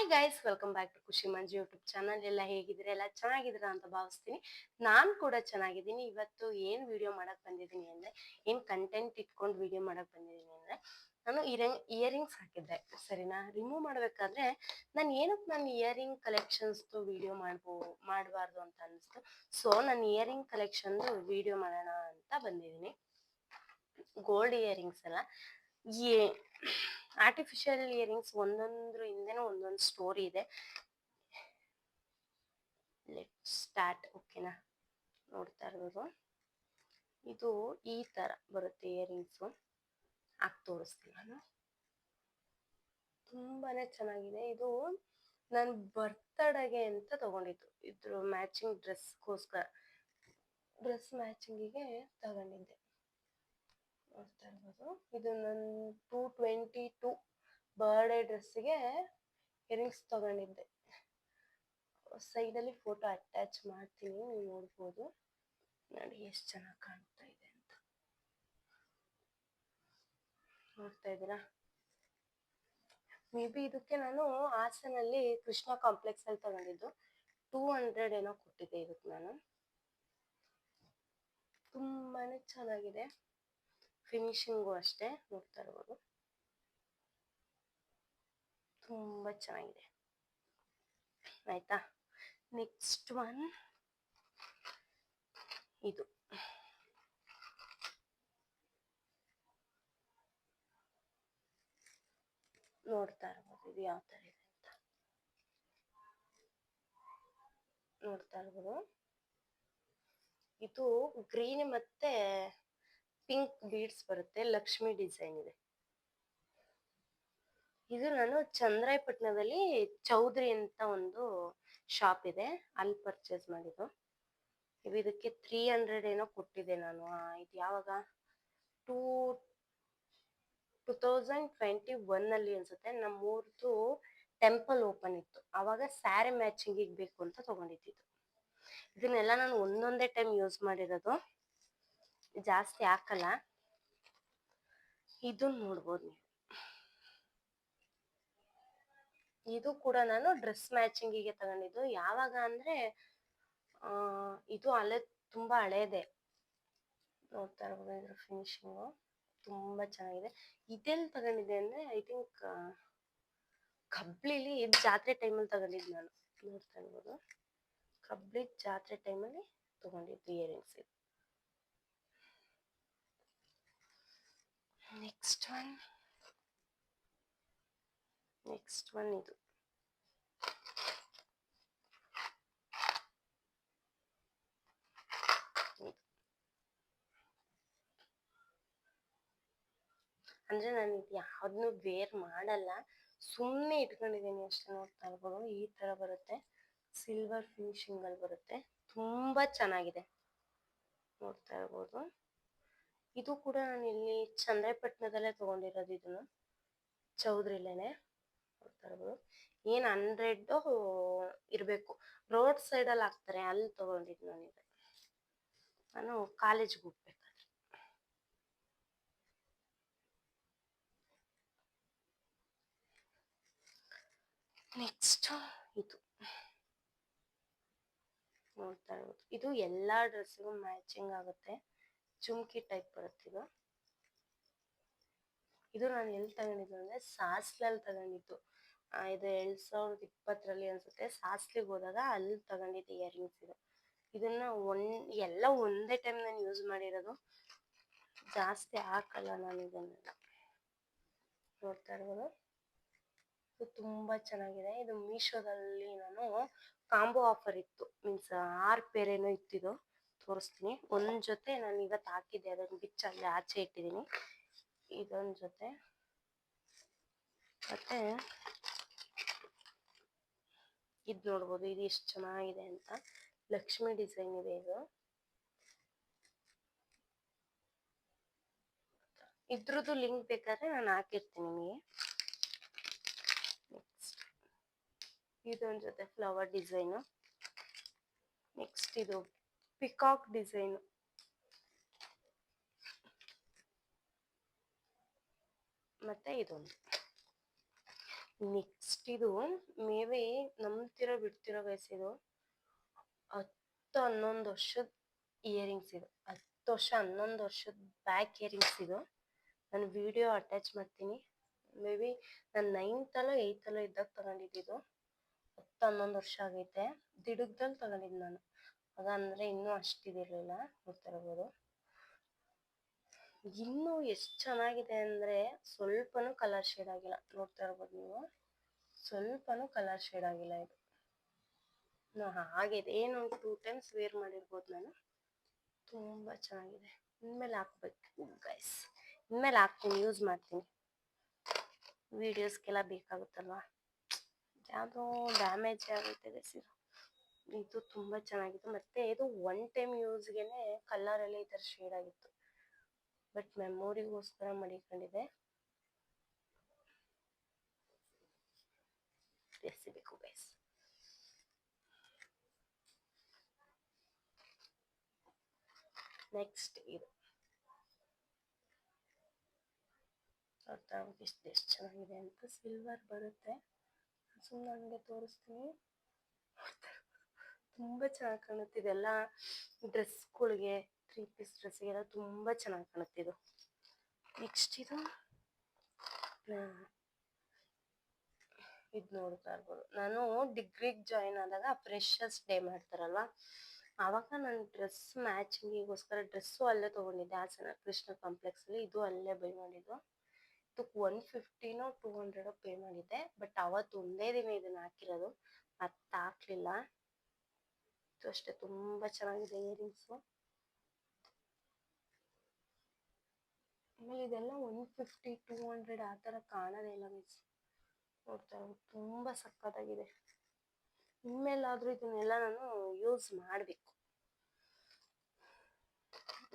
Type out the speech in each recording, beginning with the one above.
Hi guys, welcome back to Khushi Manju YouTube channel. ಎಲ್ಲ ಹೇಗಿದ್ದೀರಾ? ಎಲ್ಲ ಚೆನ್ನಾಗಿದ್ದೀರಾ ಅಂತ ಭಾವಿಸ್ತೀನಿ. ನಾನು ಕೂಡ ಚೆನ್ನಾಗಿದ್ದೀನಿ. ಇವತ್ತು ಏನು ವಿಡಿಯೋ ಮಾಡಕ್ ಬಂದಿದ್ದೀನಿ ಅಂದರೆ, ಏನು ಕಂಟೆಂಟ್ ಇಟ್ಕೊಂಡು ವಿಡಿಯೋ ಮಾಡಕ್ ಬಂದಿದ್ದೀನಿ ಅಂದರೆ, ನಾನು ಇಯರಿಂಗ್ಸ್ ಹಾಕಿದ್ದೆ, ಸರಿನಾ? ರಿಮೂವ್ ಮಾಡಬೇಕಾದ್ರೆ ನಾನು ಇಯರಿಂಗ್ ಕಲೆಕ್ಷನ್ಸ್ದು ವಿಡಿಯೋ ಮಾಡಬಾರ್ದು ಅಂತ ಅನಿಸ್ತು. ಸೊ ನಾನು ಇಯರಿಂಗ್ ಕಲೆಕ್ಷನ್ದು ವಿಡಿಯೋ ಮಾಡೋಣ ಅಂತ ಬಂದಿದ್ದೀನಿ. ಗೋಲ್ಡ್ ಇಯರಿಂಗ್ಸ್ ಅಲ್ಲ, ಈ ಆರ್ಟಿಫಿಷಿಯಲ್ ಇಯರಿಂಗ್ಸ್ ಒಂದೊಂದ್ರ ಹಿಂದೆನೂ ಒಂದೊಂದು ಸ್ಟೋರಿ ಇದೆ. Let start. ಓಕೆನಾ? ನೋಡ್ತಾ ಇರ್ಬೋದು, ಇದು ಈ ತರ ಬರುತ್ತೆ ಇಯರಿಂಗ್ಸು. ಹಾಕಿ ತೋರಿಸ್ತೀನಿ ನಾನು. ತುಂಬಾನೇ ಚೆನ್ನಾಗಿದೆ. ಇದು ನಾನು ಬರ್ತಡೆಗೆ ಅಂತ ತಗೊಂಡಿದ್ದು. ಇದ್ರ ಮ್ಯಾಚಿಂಗ್ ಡ್ರೆಸ್ ಮ್ಯಾಚಿಂಗಿಗೆ ತಗೊಂಡಿದ್ದೆ. ನೋಡ್ತಾ ಇರ್ಬೋದು, ಇದು ನನ್ನ 222 ಬರ್ಡೇ ಡ್ರೆಸ್ಸಿಗೆ ಇಯರಿಂಗ್ಸ್ ತಗೊಂಡಿದ್ದೆ. ಸೈಡಲ್ಲಿ ಫೋಟೋ ಅಟ್ಯಾಚ್ ಮಾಡ್ತೀನಿ, ನೀವು ನೋಡ್ಬೋದು. ನೋಡಿ ಎಷ್ಟು ಚೆನ್ನಾಗಿ ಕಾಣ್ತಾ ಇದೆ ಅಂತ. ನೋಡ್ತಾ ಇದ್ದೀರಾ? ಮೇ ಬಿ ಇದಕ್ಕೆ ನಾನು ಹಾಸನಲ್ಲಿ ಕೃಷ್ಣ ಕಾಂಪ್ಲೆಕ್ಸ್ ಅಲ್ಲಿ ತಗೊಂಡಿದ್ದು. 200 ಏನೋ ಕೊಟ್ಟಿದ್ದೆ ಇದಕ್ಕೆ ನಾನು. ತುಂಬಾನೇ ಚೆನ್ನಾಗಿದೆ. ಫಿನಿಶಿಂಗು ಅಷ್ಟೇ. ನೋಡ್ತಾ ಇರ್ಬೋದು, ತುಂಬಾ ಚೆನ್ನಾಗಿದೆ. ಆಯ್ತಾ? ನೆಕ್ಸ್ಟ್ ಒನ್ ಇದು. ನೋಡ್ತಾ ಇರ್ಬೋದು ಇದು ಯಾವ ತರ ಇದೆ ಅಂತ. ನೋಡ್ತಾ ಇರ್ಬೋದು, ಇದು ಗ್ರೀನ್ ಮತ್ತೆ ಪಿಂಕ್ ಬೀಡ್ಸ್ ಬರುತ್ತೆ. ಲಕ್ಷ್ಮಿ ಡಿಸೈನ್ ಇದೆ. ಇದು ನಾನು ಚಂದ್ರಾಯಪಟ್ಟಣದಲ್ಲಿ ಚೌಧರಿ ಅಂತ ಒಂದು ಶಾಪ್ ಇದೆ, ಅಲ್ಲಿ ಪರ್ಚೇಸ್ ಮಾಡಿದ್ದು. ಇದಕ್ಕೆ 300 ಏನೋ ಕೊಟ್ಟಿದ್ದೆ ನಾನು. ಇದು ಯಾವಾಗ 2021 ಅಲ್ಲಿ ಅನ್ಸುತ್ತೆ. ನಮ್ಮೂರ್ದು ಟೆಂಪಲ್ ಓಪನ್ ಇತ್ತು, ಅವಾಗ ಸ್ಯಾರಿ ಮ್ಯಾಚಿಂಗಿಗೆ ಬೇಕು ಅಂತ ತಗೊಂಡಿದ್ದು. ಇದನ್ನೆಲ್ಲ ನಾನು ಒಂದೊಂದೇ ಟೈಮ್ ಯೂಸ್ ಮಾಡಿರೋದು, ಜಾಸ್ತಿ ಹಾಕಲ್ಲ. ಇದನ್ನ ನೋಡ್ಬೋದು ನೀವು. ಇದು ಕೂಡ ನಾನು ಡ್ರೆಸ್ ಮ್ಯಾಚಿಂಗಿಗೆ ತಗೊಂಡಿದ್ದು. ಯಾವಾಗ ಅಂದ್ರೆ ಇದು ತುಂಬಾ ಹಳೇದೆ. ನೋಡ್ತಾ ಇರ್ಬೋದು, ಇದ್ರ ಫಿನಿಶಿಂಗು ತುಂಬಾ ಚೆನ್ನಾಗಿದೆ. ಇದೆಲ್ಲಿ ತಗೊಂಡಿದ್ದೆ ಅಂದ್ರೆ, ಐ ಥಿಂಕ್ ಕಬ್ಳಿಲಿ ಜಾತ್ರೆ ಟೈಮಲ್ಲಿ ತಗೊಂಡಿದ್ದು ನಾನು. ನೋಡ್ತಾ ಇರ್ಬೋದು, ಕಬ್ಳಿ ಜಾತ್ರೆ ಟೈಮಲ್ಲಿ ತಗೊಂಡಿದ್ದು ಇಯರಿಂಗ್ಸ್ ಇದು. ನೆಕ್ಸ್ಟ್ ಒನ್ ಇದು. ಅಂದ್ರೆ ನಾನು ಇದು ಯಾವ್ದನ್ನು ವೇರ್ ಮಾಡಲ್ಲ, ಸುಮ್ಮನೆ ಇಟ್ಕೊಂಡಿದ್ದೀನಿ ಅಷ್ಟೇ. ನೋಡ್ತಾ ಇರ್ಬೋದು, ಈ ತರ ಬರುತ್ತೆ. ಸಿಲ್ವರ್ ಫಿನಿಶಿಂಗ್ ಅಲ್ಲಿ ಬರುತ್ತೆ, ತುಂಬಾ ಚೆನ್ನಾಗಿದೆ. ನೋಡ್ತಾ ಇರ್ಬೋದು, ಇದು ಕೂಡ ನಾನು ಇಲ್ಲಿ ಚಂದ್ರಾಯಪಟ್ಟಣದಲ್ಲೇ ತಗೊಂಡಿರೋದು. ಇದನ್ನು ಚೌಧರಿಲೇನೆ. ನೋಡ್ತಾ ಇರ್ಬೋದು, ಏನ್ 100 ಇರಬೇಕು. ರೋಡ್ ಸೈಡಲ್ಲಿ ಹಾಕ್ತಾರೆ, ಅಲ್ಲಿ ತಗೊಂಡಿದ್ದು ನಾನು ಕಾಲೇಜ್ಗೆ ಹೋಗ್ಬೇಕಾದ್ರೆ. ನೆಕ್ಸ್ಟ್ ಇದು. ನೋಡ್ತಾ ಇರ್ಬೋದು, ಇದು ಎಲ್ಲಾ ಡ್ರೆಸ್ಸಿಗೂ ಮ್ಯಾಚಿಂಗ್ ಆಗುತ್ತೆ. ಚುಮ್ಕಿ ಟೈಪ್ ಬರುತ್ತೆ ಇದು. ಇದು ನಾನು ಎಲ್ಲಿ ತಗೊಂಡಿದ್ದು ಅಂದ್ರೆ ಸಾಸ್ಲಲ್ಲಿ ತಗೊಂಡಿದ್ದು. ಇದು 2020ರಲ್ಲಿ ಅನ್ಸುತ್ತೆ. ಸಾಸ್ಲಿಗೆ ಹೋದಾಗ ಅಲ್ಲಿ ತಗೊಂಡಿದ್ದು ಇಯರಿಂಗ್ಸ್ ಇದು. ಇದನ್ನ ಎಲ್ಲ ಒಂದೇ ಟೈಮ್ ನಾನು ಯೂಸ್ ಮಾಡಿರೋದು, ಜಾಸ್ತಿ ಹಾಕಲ್ಲ ನಾನು ಇದನ್ನೆಲ್ಲ. ನೋಡ್ತಾ ಇರ್ಬೋದು, ಇದು ತುಂಬಾ ಚೆನ್ನಾಗಿದೆ. ಇದು ಮೀಶೋದಲ್ಲಿ ನಾನು ಕಾಂಬೋ ಆಫರ್ ಇತ್ತು, ಮೀನ್ಸ್ 6 ಪೇರ್ ಏನೋ ಇತ್ತಿದು. ತೋರಿಸ್ತೀನಿ. ಒಂದ್ ಜೊತೆ ನಾನು ಇವತ್ತು ಹಾಕಿದ್ದೆ, ಅದನ್ನ ಬಿಚ್ಚಲ್ಲಿ ಆಚೆ ಇಟ್ಟಿದ್ದೀನಿ. ಇದೊಂದು ಜೊತೆ, ಮತ್ತೆ ಇದು ನೋಡ್ಬೋದು, ಇದು ಎಷ್ಟು ಚೆನ್ನಾಗಿದೆ ಅಂತ. ಲಕ್ಷ್ಮಿ ಡಿಸೈನ್ ಇದೆ ಇದು. ಇದ್ರದ್ದು ಲಿಂಕ್ ಬೇಕಾದ್ರೆ ನಾನು ಹಾಕಿರ್ತೀನಿ ನಿಮಗೆ. ನೆಕ್ಸ್ಟ್ ಇದೊಂದು ಜೊತೆ ಫ್ಲವರ್ ಡಿಸೈನು. ನೆಕ್ಸ್ಟ್ ಇದು ಪಿಕಾಕ್ ಡಿಸೈನು. ಮತ್ತೆ ಇದೊಂದು. ನೆಕ್ಸ್ಟ್ ಇದು ಮೇ ಬಿ ನಂಬ್ತಿರೋ ಬಿಡ್ತಿರೋ ಗೈಸ್, ಇದು 10-11 ವರ್ಷದ ಇಯರಿಂಗ್ಸ್. ಇದು 10 ವರ್ಷ 11 ವರ್ಷದ ಬ್ಯಾಕ್ ಇಯರಿಂಗ್ಸ್. ಇದು ನಾನು ವಿಡಿಯೋ ಅಟ್ಯಾಚ್ ಮಾಡ್ತೀನಿ. ಮೇ ಬಿ ನಾನು 9th-ಅಲ್ಲೋ 8th-ಅಲ್ಲೋ ಇದ್ದಾಗ ತಗೊಂಡಿದ್ದು. 10-11 ವರ್ಷ ಆಗೈತೆ. ದಿಡುಗ್ದಲ್ಲಿ ತಗೊಂಡಿದ್ದು ನಾನು ಆಗ, ಅಂದರೆ ಇನ್ನೂ ಅಷ್ಟಿದಿರಲಿಲ್ಲ. ನೋಡ್ತಾ ಇರ್ಬೋದು ಇನ್ನೂ ಎಷ್ಟು ಚೆನ್ನಾಗಿದೆ ಅಂದರೆ ಸ್ವಲ್ಪನೂ ಕಲರ್ ಶೇಡ್ ಆಗಿಲ್ಲ. ನೋಡ್ತಾ ಇರ್ಬೋದು ನೀವು, ಸ್ವಲ್ಪನೂ ಕಲರ್ ಶೇಡ್ ಆಗಿಲ್ಲ. ಇದು ಹಾಗಿದೆ. ಏನು 2 times ವೇರ್ ಮಾಡಿರ್ಬೋದು ನಾನು. ತುಂಬ ಚೆನ್ನಾಗಿದೆ. ಇನ್ಮೇಲೆ ಹಾಕ್ಬೇಕು ಗೈಸ್, ಇನ್ಮೇಲೆ ಹಾಕ್ತೀನಿ, ಯೂಸ್ ಮಾಡ್ತೀನಿ. ವೀಡಿಯೋಸ್ಗೆಲ್ಲ ಬೇಕಾಗುತ್ತಲ್ವಾ. ಯಾವುದೋ ಡ್ಯಾಮೇಜ್ ಆಗುತ್ತೆ ಗೈಸ್. ಇದು ತುಂಬ ಚೆನ್ನಾಗಿತ್ತು. ಮತ್ತು ಇದು 1 time ಯೂಸ್ಗೆ ಕಲರೆಲ್ಲ ಈ ಥರ ಶೇಡ್ ಆಗಿತ್ತು. ಬಟ್ ಮೆಮೊರಿಗೋಸ್ಕರ ಮಡಿಕೊಂಡಿದೆ. ಎಸಿಬೇಕು ಗೈಸ್. ನೆಕ್ಸ್ಟ್ ಇದು ಎಷ್ಟು ಚೆನ್ನಾಗಿದೆ ಅಂತ. ಸಿಲ್ವರ್ ಬರುತ್ತೆ. ಸುಮ್ಮನೆ ನನಗೆ ತೋರಿಸ್ತೀನಿ. ತುಂಬ ಚೆನ್ನಾಗಿ ಕಾಣುತ್ತೆ. ಇದೆಲ್ಲ ಡ್ರೆಸ್ಗಳಿಗೆ, 3 piece ಡ್ರೆಸ್ಸಿಗೆಲ್ಲ ತುಂಬ ಚೆನ್ನಾಗಿ ಕಾಣುತ್ತೆ ಇದು. ನೆಕ್ಸ್ಟ್ ಇದು ನೋಡ್ತಾ ಇರ್ಬೋದು. ನಾನು ಡಿಗ್ರಿಗೆ ಜಾಯಿನ್ ಆದಾಗ ಫ್ರೆಶರ್ಸ್ ಡೇ ಮಾಡ್ತಾರಲ್ವ, ಆವಾಗ ನಾನು ಡ್ರೆಸ್ ಮ್ಯಾಚಿಂಗಿಗೋಸ್ಕರ ಡ್ರೆಸ್ಸು ಅಲ್ಲೇ ತೊಗೊಂಡಿದ್ದೆ, ಹಾಸನ ಕೃಷ್ಣ ಕಾಂಪ್ಲೆಕ್ಸಲ್ಲಿ. ಇದು ಅಲ್ಲೇ ಬೈ ಮಾಡಿದ್ದು. ಇದಕ್ಕೆ 150ನೋ 200 ಪೇ ಮಾಡಿದ್ದೆ. ಬಟ್ ಅವತ್ತು ಒಂದೇ ದಿನ ಇದನ್ನು ಹಾಕಿರೋದು, ಮತ್ತೆ ಹಾಕ್ಲಿಲ್ಲ. ಇದು ಅಷ್ಟೇ ತುಂಬ ಚೆನ್ನಾಗಿದೆ ಇಯರಿಂಗ್ಸು. ಆಮೇಲೆ ಇದೆಲ್ಲ 150-200 ಆ ಥರ ಕಾಣೋದೇ ಇಲ್ಲ ಮೀನ್ಸ್. ನೋಡ್ತಾ ಇರ್ಬೋದು, ತುಂಬ ಸಕ್ಕತ್ತಾಗಿದೆ. ಇನ್ಮೇಲಾದರೂ ಇದನ್ನೆಲ್ಲ ನಾನು ಯೂಸ್ ಮಾಡಬೇಕು.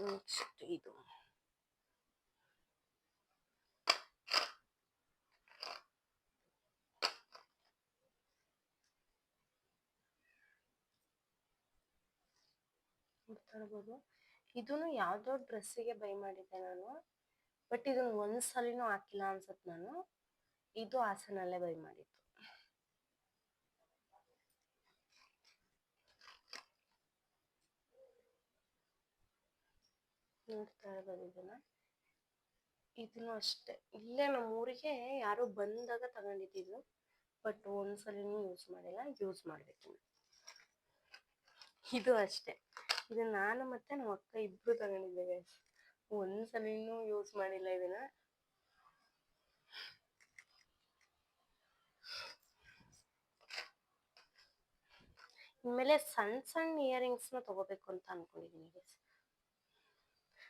ನೆಕ್ಸ್ಟ್ ಇದು ನೋಡ್ತಾ ಇರ್ಬೋದು. ಇದನ್ನು ಯಾವುದೋ ಡ್ರೆಸ್ಸಿಗೆ ಬೈ ಮಾಡಿದ್ದೆ ನಾನು. ಬಟ್ ಇದನ್ನು ಒಂದ್ಸಲಿನೂ ಹಾಕಿಲ್ಲ ಅನ್ಸುತ್ತೆ ನಾನು. ಇದು ಹಾಸನಲ್ಲೇ ಬೈ ಮಾಡಿದ್ದು. ನೋಡ್ತಾ ಇರ್ಬೋದು ಇದನ್ನು ಅಷ್ಟೇ. ಇಲ್ಲೇ ನಮ್ಮೂರಿಗೆ ಯಾರೋ ಬಂದಾಗ ತಗೊಂಡಿದ್ದು. ಬಟ್ ಒಂದ್ಸಲಿನೂ ಯೂಸ್ ಮಾಡಿಲ್ಲ, ಯೂಸ್ ಮಾಡಬೇಕು. ಇದು ಅಷ್ಟೇ. ಇದು ನಾನು ಮತ್ತೆ ನಮ್ಮ ಅಕ್ಕ ಇಬ್ರು ತಗೊಂಡಿದ್ದೇವೆ. ಒಂದ್ಸಲಿನೂ ಯೂಸ್ ಮಾಡಿಲ್ಲ ಇದನ್ನ. ಇನ್ಮೇಲೆ ಸಣ್ಣ ಸಣ್ಣ ಇಯರಿಂಗ್ಸ್ನ ತಗೋಬೇಕು ಅಂತ ಅನ್ಕೊಂಡಿದ್ದೀನಿ ಗೈಸ್.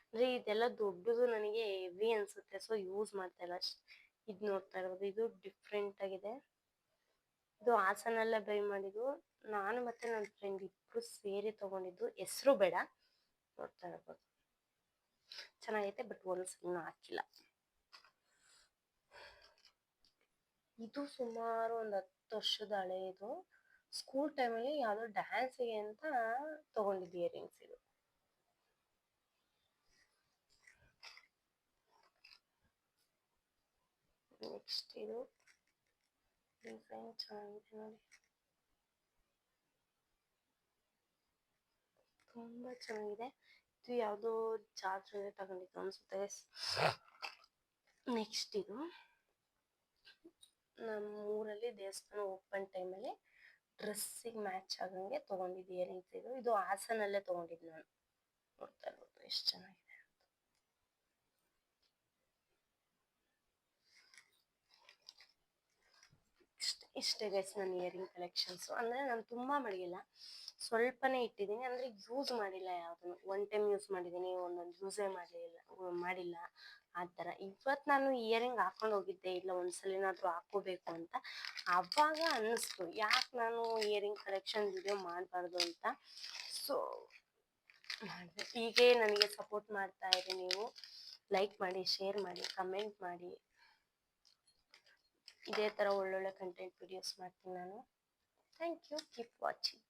ಅಂದರೆ ಇದೆಲ್ಲ ದೊಡ್ಡದು ನನಗೆ ಹೆವಿ ಅನ್ಸುತ್ತೆ, ಸೊ ಯೂಸ್ ಮಾಡ್ತಾ ಇಲ್ಲ. ಇದು ನೋಡ್ತಾ ಇರ್ಬೋದು, ಇದು ಡಿಫ್ರೆಂಟ್ ಆಗಿದೆ. ಇದು ಹಾಸನಲ್ಲೇ ಬೈ ಮಾಡಿದ್ದು. ನಾನು ಮತ್ತೆ ನನ್ನ ಫ್ರೆಂಡ್ ಇಬ್ರು ಸೇರಿ ತಗೊಂಡಿದ್ದು. ಹೆಸರು ಬೇಡ. ನೋಡ್ತಾ ಇರ್ಬೋದು ಚೆನ್ನಾಗೈತೆ, ಬಟ್ ಒಂದ್ಸಲಿನೂ ಹಾಕಿಲ್ಲ. ಇದು ಸುಮಾರು ಒಂದು 10 ವರ್ಷದ ಹಳೆ. ಇದು ಸ್ಕೂಲ್ ಟೈಮಲ್ಲಿ ಯಾವುದೋ ಡ್ಯಾನ್ಸಿಗೆ ಅಂತ ತಗೊಂಡಿದ್ದು ಇಯರಿಂಗ್ಸ್ ಇದು. ನೆಕ್ಸ್ಟ್ ಇದು ಡಿಸೈನ್ ಚೆನ್ನಾಗಿದೆ ನೋಡಿ, ತುಂಬ ಚೆನ್ನಾಗಿದೆ. ಇದು ಯಾವುದೋ ಜಾತ್ರೆಗೆ ತಗೊಂಡಿದ್ದು ಅನ್ಸುತ್ತೆ. ನೆಕ್ಸ್ಟ್ ಇದು ನಮ್ಮ ಊರಲ್ಲಿ ದೇವಸ್ಥಾನ ಓಪನ್ ಟೈಮಲ್ಲಿ ಡ್ರೆಸ್ಸಿಗೆ ಮ್ಯಾಚ್ ಆಗಂಗೆ ತೊಗೊಂಡಿದ್ದು ಇಯರಿಂಗ್ಸ್ ಇದು. ಇದು ಹಾಸನಲ್ಲೇ ತೊಗೊಂಡಿದ್ದು ನಾನು. ನೋಡ್ತಾ ಇರ್ಬೋದು ಎಷ್ಟು ಚೆನ್ನಾಗಿದೆ. ಇಷ್ಟೇ ಗೈಸ್ ನನ್ನ ಇಯರಿಂಗ್ ಕಲೆಕ್ಷನ್ಸು. ಅಂದರೆ ನಾನು ತುಂಬ ಮಡಗಿಲ್ಲ, ಸ್ವಲ್ಪನೇ ಇಟ್ಟಿದ್ದೀನಿ. ಅಂದರೆ ಯೂಸ್ ಮಾಡಿಲ್ಲ ಯಾವುದನ್ನು. 1 time ಯೂಸ್ ಮಾಡಿದ್ದೀನಿ, ಒಂದೊಂದು ಯೂಸೇ ಮಾಡಿಲ್ಲ ಆ ಥರ. ಇವತ್ತು ನಾನು ಇಯರಿಂಗ್ ಹಾಕೊಂಡು ಹೋಗಿದ್ದೆ, ಇಲ್ಲ ಒಂದ್ಸಲಿನಾದರೂ ಹಾಕೋಬೇಕು ಅಂತ. ಆವಾಗ ಅನ್ನಿಸ್ತು ಯಾಕೆ ನಾನು ಇಯರಿಂಗ್ ಕಲೆಕ್ಷನ್ ವಿಡಿಯೋ ಮಾಡಬಾರ್ದು ಅಂತ. ಸೊ ಮಾಡಿದೆ. ಹೀಗೆ ನನಗೆ ಸಪೋರ್ಟ್ ಮಾಡ್ತಾ ಇರಿ ನೀವು. ಲೈಕ್ ಮಾಡಿ, ಶೇರ್ ಮಾಡಿ, ಕಮೆಂಟ್ ಮಾಡಿ. ಇದೇ ಥರ ಒಳ್ಳೊಳ್ಳೆ ಕಂಟೆಂಟ್ ವಿಡಿಯೋಸ್ ಮಾಡ್ತೀನಿ ನಾನು. Thank you. Keep watching.